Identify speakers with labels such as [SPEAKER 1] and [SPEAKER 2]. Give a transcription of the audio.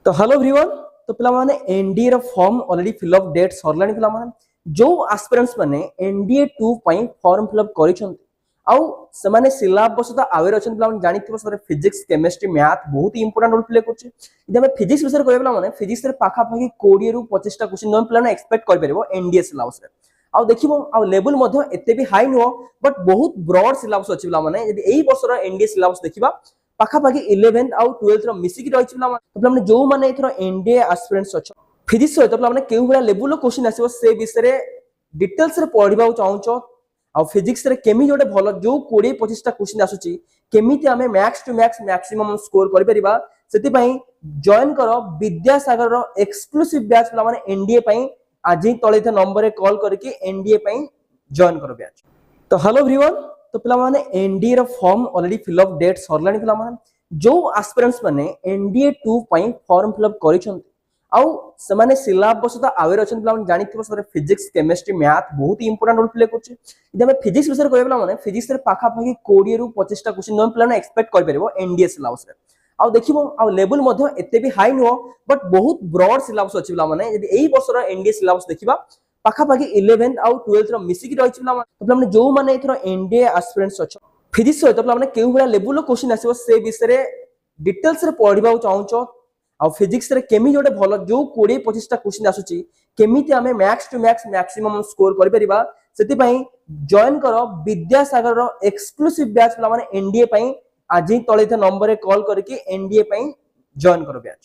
[SPEAKER 1] तो hello everyone. तो पिला माने एनडीए रो फॉर्म ऑलरेडी फिलअप डेट सरलानी पिला माने जो एस्पिरेंट्स माने एनडीए 2 पई फॉर्म फिलअप करिसंती आउ से माने सिलेबस तो अवेयर अछन पिला माने जानिथिबो सर फिजिक्स केमिस्ट्री मैथ बहुत ही इंपोर्टेंट रोल प्ले करछ। इदे हम फिजिक्स विषय कहबे पिला माने फिजिक्स रे पाखा पाखी 20 रु 25 टा क्वेश्चन हम पिला ने एक्सपेक्ट कर परबो एनडीए सिलेबस रे। आउ देखिबो आउ लेवल मध्ये एते भी हाई नो बट बहुत ब्रॉड सिलेबस अछि पिला माने यदि एई वर्ष रो एनडीए सिलेबस देखिबा पाखापाखि 11th आउ 12th रो मिसिकी रहिछ पिला माने जो माने एथरो एनडीए एस्पिरेंट्स अछ फिजिक्स सहित पिला माने केउ भला लेवल रो क्वेश्चन आसीबो से विषय रे डिटेल्स रे पढिबा चाहूचो। आ फिजिक्स रे केमी जोटे भलो जो 20 25 टा क्वेश्चन आसुची केमिति हमें max to max maximum score करि परिबा सेति पई जॉइन करो विद्यासागर रो एक्सक्लूसिव बैच पिला माने एनडीए पई आज ही तळे थे नंबर रे कॉल करके एनडीए पई जॉइन करो बैच। तो हेलो एवरीवन। तो पिला माने एनडीए रो फॉर्म ऑलरेडी फिलअप डेट सरलानी पिला माने जो एस्पिरेंट्स माने एनडीए 2 पई फॉर्म फिलअप करिसंती आउ से माने सिलेबस तो अवेयर अछन पिला माने जानिथिबो सर फिजिक्स केमिस्ट्री मैथ बहुत ही इंपोर्टेंट रोल प्ले करछ। इदे हम फिजिक्स विषय कहबे पिला माने फिजिक्स रे पाखा पाखी 20 रु 25 टा क्वेश्चन हम पिला ने एक्सपेक्ट कर परबो एनडीए सिलेबस रे। आउ देखिबो आउ लेवल मध्ये एते भी हाई नो बट बहुत ब्रॉड सिलेबस अछि पिला माने यदि एई वर्ष रो एनडीए सिलेबस देखिबा पाखापाखि 11th आउ 12th रो मिसिकी रहिछ पिला माने जो माने एथरो एनडीए एस्पिरेंट्स अछ फिजिक्स सहित पिला माने केउ भला लेवल रो क्वेश्चन आसीबो से विषय रे डिटेल्स रे पढिबा चाहूचो। आ फिजिक्स रे केमी जोटे भलो जो 20 25 टा क्वेश्चन आसुची केमिति हमें max to max maximum score करि परिबा सेति पई जॉइन करो विद्यासागर रो एक्सक्लूसिव बैच पिला माने एनडीए पई आज ही तळे थे नंबर रे कॉल करके एनडीए पई जॉइन करो बैच।